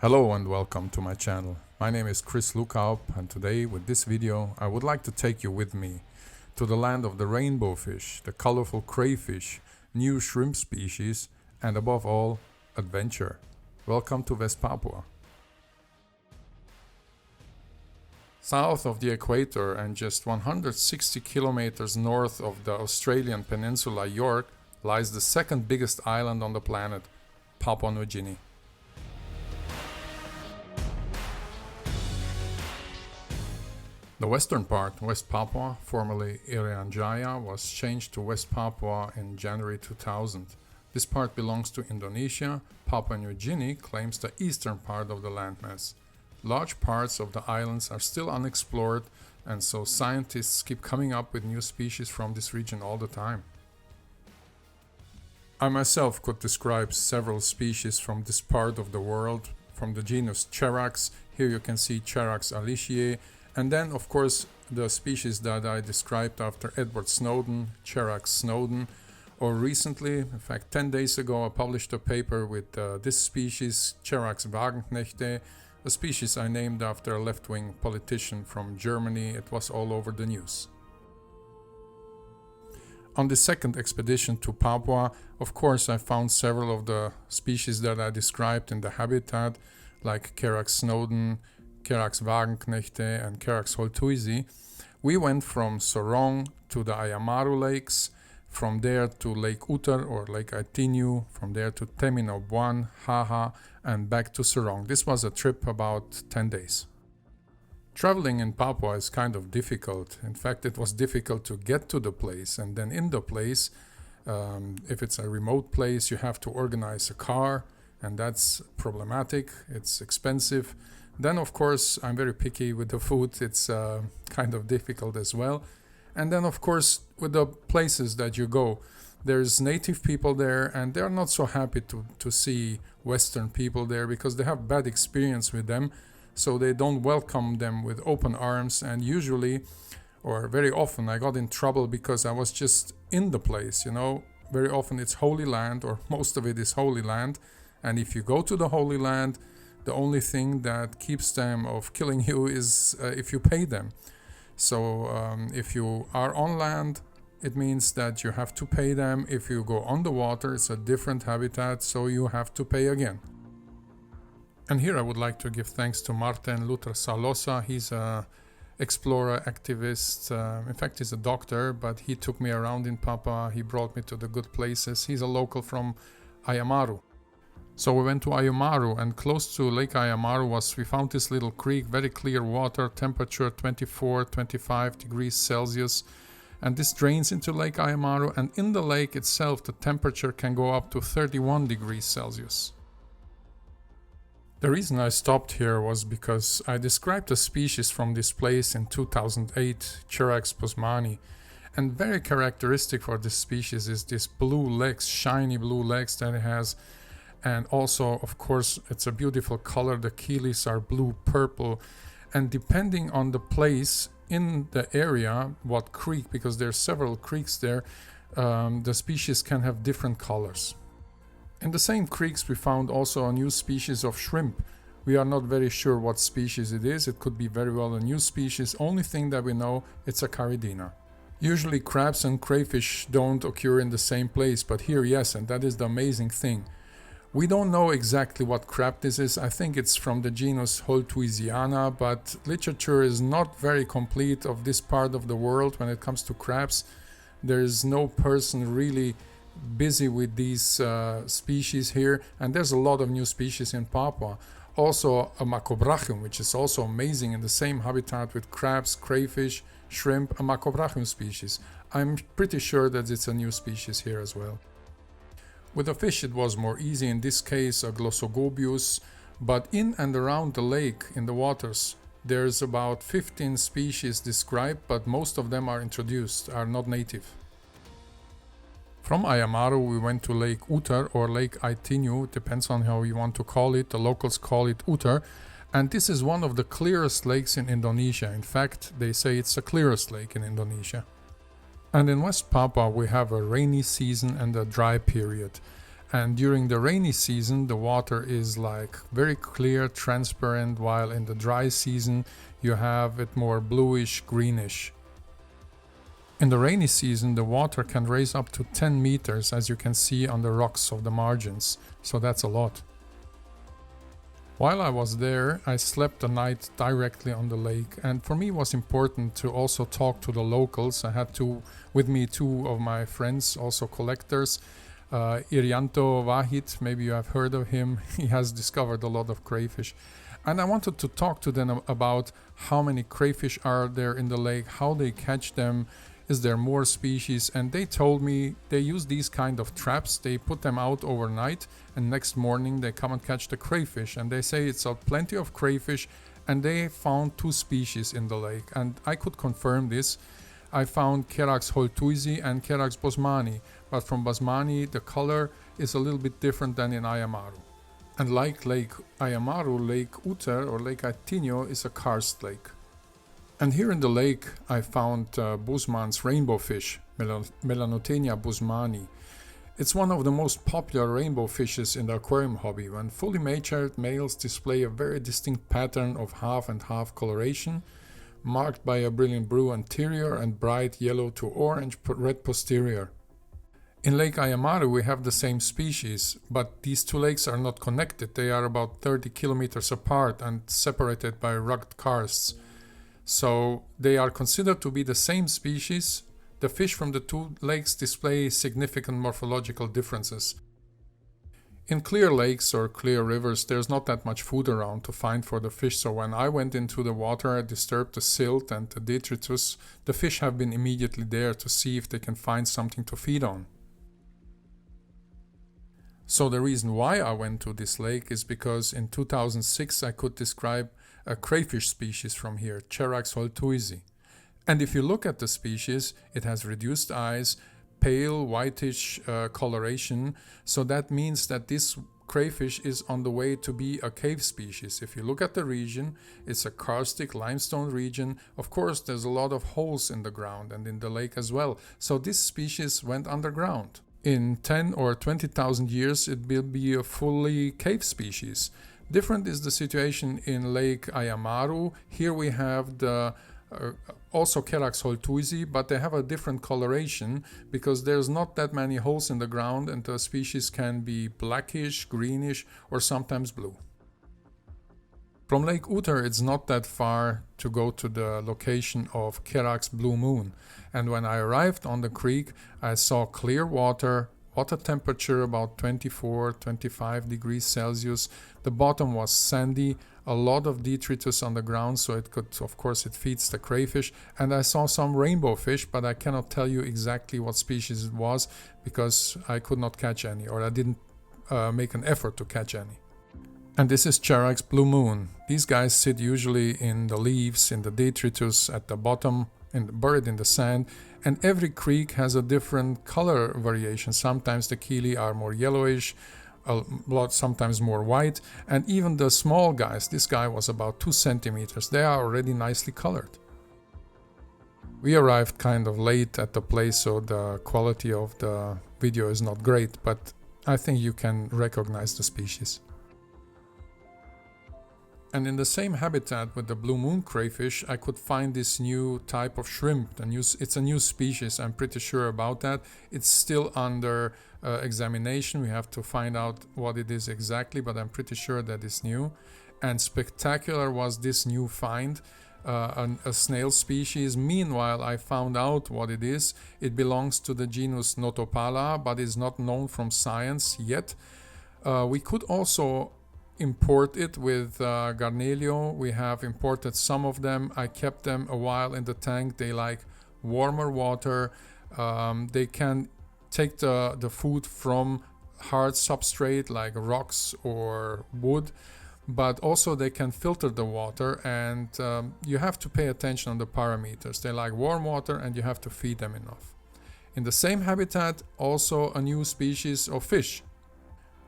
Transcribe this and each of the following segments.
Hello and welcome to my channel. My name is Lukhaup, and today with this video I would like to take you with me to the land of the rainbow fish, the colorful crayfish, new shrimp species and above all, adventure. Welcome to West Papua. South of the equator and just 160 kilometers north of the Australian peninsula York lies the second biggest island on the planet, Papua New Guinea. The western part, West Papua, formerly Irian Jaya, was changed to West Papua in January 2000. This part belongs to Indonesia. Papua New Guinea claims the eastern part of the landmass. Large parts of the islands are still unexplored, and so scientists keep coming up with new species from this region all the time. I myself could describe several species from this part of the world, from the genus Cherax. Here you can see Cherax aliciae. And then, of course, the species that I described after Edward Snowden, Cherax snowden, or recently, in fact 10 days ago, I published a paper with this species, Cherax Wagenknechte, a species I named after a left-wing politician from Germany. It was all over the news. On the second expedition to Papua, of course, I found several of the species that I described in the habitat, like Cherax snowden, Cherax Wagenknechte and Cherax holtuisi. We went from Sorong to the Ayamaru lakes, from there to Lake Utar or Lake Ajtinjo, from there to Teminobuan, Haha, and back to Sorong. This was a trip about 10 days. Traveling in Papua is kind of difficult. In fact, it was difficult to get to the place, and then in the place, if it's a remote place, you have to organize a car, and that's problematic. It's expensive. Then, of course, I'm very picky with the food. It's kind of difficult as well. And then, of course, with the places that you go, there's native people there, and they're not so happy to see Western people there because they have bad experience with them. So they don't welcome them with open arms. And usually, or very often, I got in trouble because I was just in the place, you know. Very often it's Holy Land, or most of it is Holy Land. And if you go to the Holy Land, the only thing that keeps them of killing you is if you pay them. So if you are on land, it means that you have to pay them. If you go on the water, it's a different habitat, so you have to pay again. And here I would like to give thanks to Martin Luther Salosa. He's an explorer, activist. In fact, he's a doctor, but he took me around in Papua. He brought me to the good places. He's a local from Ayamaru. So we went to Ayamaru, and close to Lake Ayamaru we found this little creek, very clear water, temperature 24-25 degrees Celsius. And this drains into Lake Ayamaru, and in the lake itself the temperature can go up to 31 degrees Celsius. The reason I stopped here was because I described a species from this place in 2008, Cherax posmani. And very characteristic for this species is this blue legs, shiny blue legs that it has. And also, of course, it's a beautiful color. The chelis are blue-purple. And depending on the place in the area, what creek, because there are several creeks there, the species can have different colors. In the same creeks, we found also a new species of shrimp. We are not very sure what species it is. It could be very well a new species. Only thing that we know, it's a caridina. Usually crabs and crayfish don't occur in the same place, but here, yes, and that is the amazing thing. We don't know exactly what crab this is. I think it's from the genus Holtuisiana, but literature is not very complete of this part of the world when it comes to crabs. There is no person really busy with these species here, and there's a lot of new species in Papua. Also a Macobrachium, which is also amazing, in the same habitat with crabs, crayfish, shrimp, a Macobrachium species. I'm pretty sure that it's a new species here as well. With the fish it was more easy, in this case a Glossogobius, but in and around the lake, in the waters, there's about 15 species described, but most of them are introduced, are not native. From Ayamaru we went to Lake Utar or Lake Ajtinjo, depends on how you want to call it. The locals call it Utar, and this is one of the clearest lakes in Indonesia. In fact, they say it's the clearest lake in Indonesia. And in West Papua we have a rainy season and a dry period. And during the rainy season, the water is like very clear, transparent, while in the dry season, you have it more bluish, greenish. In the rainy season, the water can raise up to 10 meters, as you can see on the rocks of the margins, so that's a lot. While I was there, I slept the night directly on the lake, and for me it was important to also talk to the locals. I had with me two of my friends, also collectors, Irianto Vahit, maybe you have heard of him. He has discovered a lot of crayfish. And I wanted to talk to them about how many crayfish are there in the lake, how they catch them, is there more species, and they told me they use these kind of traps. They put them out overnight and next morning they come and catch the crayfish, and they say it's plenty of crayfish, and they found 2 species in the lake, and I could confirm this. I found Cherax holtuisi and Cherax bosmani, but from bosmani the color is a little bit different than in Ayamaru. And like Lake Ayamaru, Lake Utar or Lake Ajtinjo is a karst lake. And here in the lake I found Busman's rainbow fish, Melanotenia busmani. It's one of the most popular rainbow fishes in the aquarium hobby. When fully matured, males display a very distinct pattern of half and half coloration, marked by a brilliant blue anterior and bright yellow to orange red posterior. In Lake Ayamaru we have the same species, but these 2 lakes are not connected. They are about 30 kilometers apart and separated by rugged karsts. So they are considered to be the same species. The fish from the 2 lakes display significant morphological differences. In clear lakes or clear rivers, there's not that much food around to find for the fish, so when I went into the water, I disturbed the silt and the detritus. The fish have been immediately there to see if they can find something to feed on. So the reason why I went to this lake is because in 2006 I could describe a crayfish species from here, Cherax holtuisi. And if you look at the species, it has reduced eyes, pale whitish coloration, so that means that this crayfish is on the way to be a cave species. If you look at the region, it's a karstic limestone region. Of course, there's a lot of holes in the ground and in the lake as well, so this species went underground. In 10 or 20,000 years, it will be a fully cave species. Different is the situation in Lake Ayamaru. Here we have the also Cherax holtuisi, but they have a different coloration because there's not that many holes in the ground, and the species can be blackish, greenish, or sometimes blue. From Lake Utar it's not that far to go to the location of Cherax Blue Moon, and when I arrived on the creek I saw clear water temperature about 24-25 degrees Celsius. The bottom was sandy, a lot of detritus on the ground, so it feeds the crayfish, and I saw some rainbow fish, but I cannot tell you exactly what species it was because I could not catch any, or I didn't make an effort to catch any. And this is Cherax Blue Moon. These guys sit usually in the leaves, in the detritus at the bottom, buried in the sand, and every creek has a different color variation. Sometimes the chelae are more yellowish, a lot sometimes more white, and even the small guys, this guy was about 2 centimeters, they are already nicely colored. We arrived kind of late at the place, so the quality of the video is not great, but I think you can recognize the species. And in the same habitat with the blue moon crayfish, I could find this new type of shrimp. It's a new species, I'm pretty sure about that. It's still under examination. We have to find out what it is exactly, but I'm pretty sure that it's new. And spectacular was this new find, a snail species. Meanwhile, I found out what it is. It belongs to the genus Notopala, but is not known from science yet. We could also import it with Garnelio. We have imported some of them. I kept them a while in the tank. They like warmer water. They can take the food from hard substrate like rocks or wood, but also they can filter the water, and you have to pay attention on the parameters. They like warm water and you have to feed them enough. In the same habitat, also a new species of fish.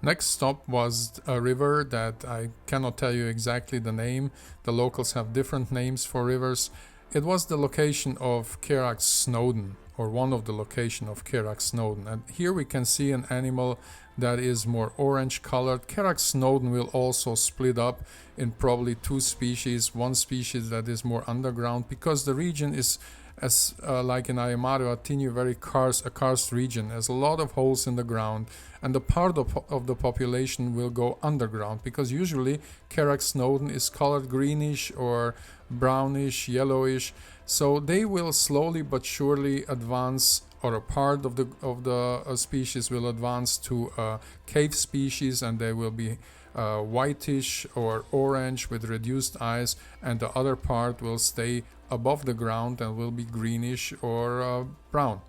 Next stop was a river that I cannot tell you exactly the name. The locals have different names for rivers. It was the location of Kerax Snowden, or one of the location of Kerax Snowden. And here we can see an animal that is more orange colored. Kerax Snowden will also split up in probably two species. One species that is more underground, because the region is, as like in Ayamaru, Ajtinjo, very a karst region. There's a lot of holes in the ground, and the part of the population will go underground, because usually Kerax Snowden is colored greenish or brownish, yellowish. So they will slowly but surely advance, or a part of the species will advance to a cave species, and they will be whitish or orange with reduced eyes, and the other part will stay above the ground and will be greenish or brown.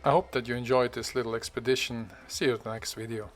I hope that you enjoyed this little expedition. See you in the next video.